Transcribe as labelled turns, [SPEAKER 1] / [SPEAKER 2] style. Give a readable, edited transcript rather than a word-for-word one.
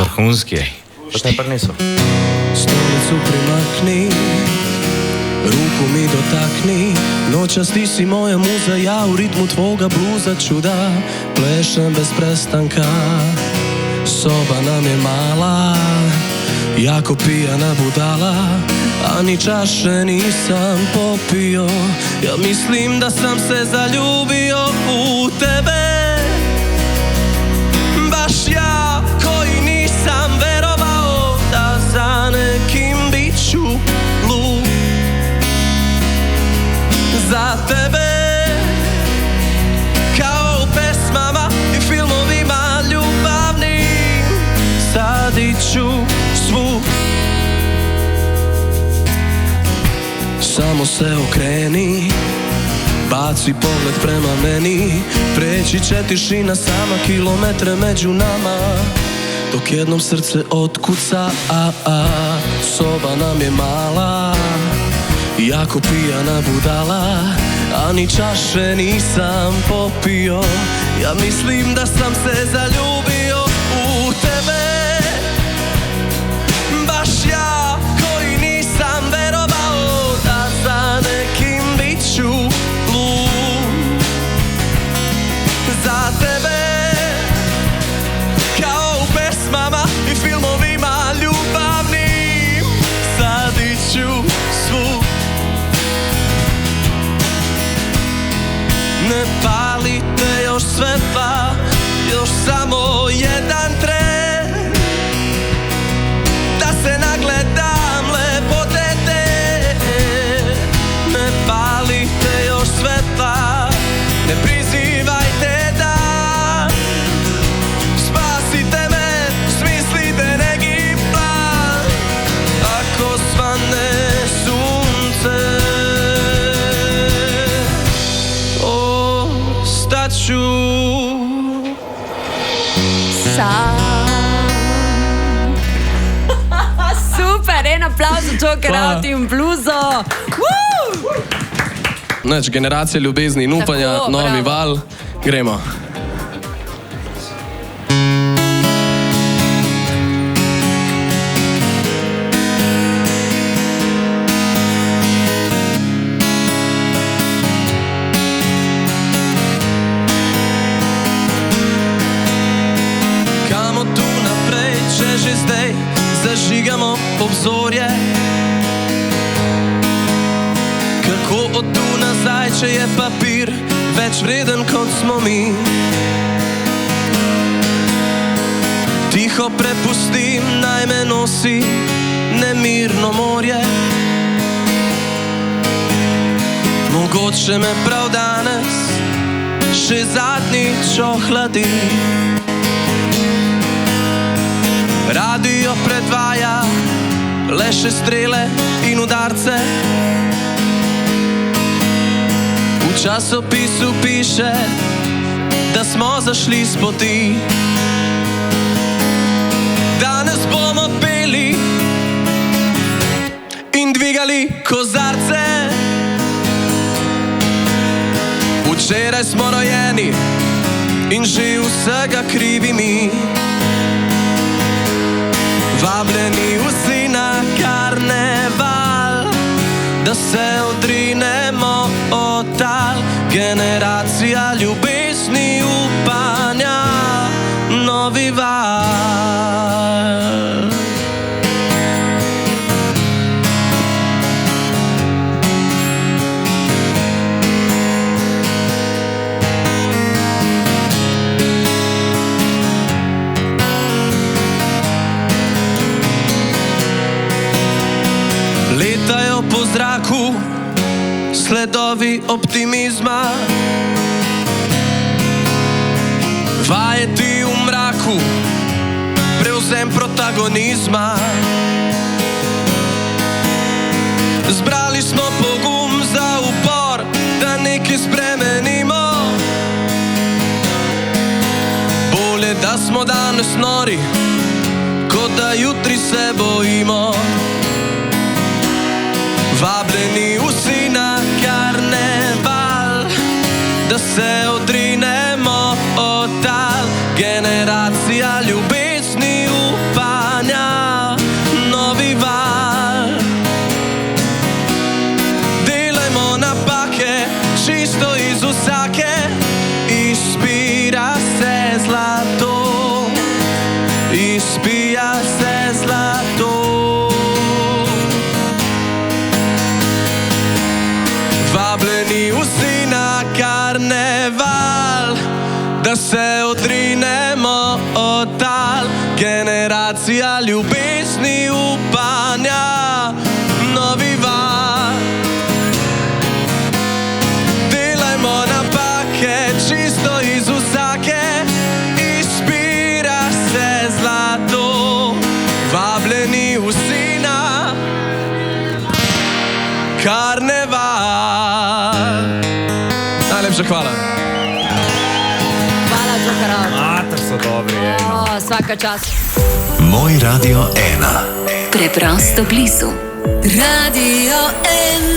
[SPEAKER 1] Vrhunski, što te je prinesel?
[SPEAKER 2] Stolicu primakni, ruku mi dotakni, noćas ti si moja muza, ja u ritmu tvoga bluza čuda plešem bez prestanka. Soba nam je mala, jako pijana budala, a ni čaše nisam popio. Ja mislim da sam se zaljubio u tebe, baš ja koji nisam verovao da za nekim bit ću lud. Za tebe, kao u pesmama i filmovima ljubavnim, sadit ću svud. Samo se okreni, baci pogled prema meni, preći će tišina sama, kilometre među nama, dok jednom srce otkuca. Soba nam je mala, jako pijana budala, a ni čaše nisam popio. Ja mislim da sam se zaljubio u tebe, baš ja koji nisam verovao da za nekim bit ću lud. Za tebe, kao u pesmama i filmovima ljubavnim, sadit ću svud. Ne palite još svetla, još samo jedan tren, da se nagledam lepote te. Ne palite još svetla, ne prizivajte dan, spasite me, smislite neki plan. Ako svane sunce, ostaću
[SPEAKER 3] sam. Super, en aplauz za to Kreativno bluzo.
[SPEAKER 2] Znači, generacija ljubezni in upanja,
[SPEAKER 3] Tako,
[SPEAKER 2] novi
[SPEAKER 3] bravo.
[SPEAKER 2] val, gremo. Kamo tu naprej, če že zdaj zažigamo obzorje? Kako od tu nazaj, če je papir več vreden kot smo mi? Tiho prepustim, naj me nosi nemirno morje. Mogoče me prav danes še zadnjič ohladi. Radio predvaja le še strele in udarce. V časopisu piše, da smo zašli s poti. Danes bomo peli in dvigali kozarce. Včeraj smo rojeni in že vsega krivi mi. Vabljeni vsi na karneval, da se odrinemo od tal. Generacija ljubezni, upanja, novi val. Letajo po zraku sledovi optimizma, vajeti v mraku, prevzem protagonizma. Zbrali smo pogum za upor, da nekaj spremenimo. Bolje, da smo danes nori, kot da jutri se bojimo. Vabljeni vsi na karneval, da se odrinemo od tal. Generacija ljubezni, upanja. izpija se zlato. Vabljeni vsi na karneval, da se odrinemo od tal. Generacija ljubezni, upanja, novi val. Delajmo napake, čisto iz vsake, izpira se zlato. Vabljeni vsi na karneval. Najlepša hvala.
[SPEAKER 3] Hvala, Joker Out.
[SPEAKER 1] Mater so dobri, ej.
[SPEAKER 3] Svaka čast.
[SPEAKER 4] Moj Radio 1.
[SPEAKER 5] Preprosto blizu.
[SPEAKER 3] Radio 1.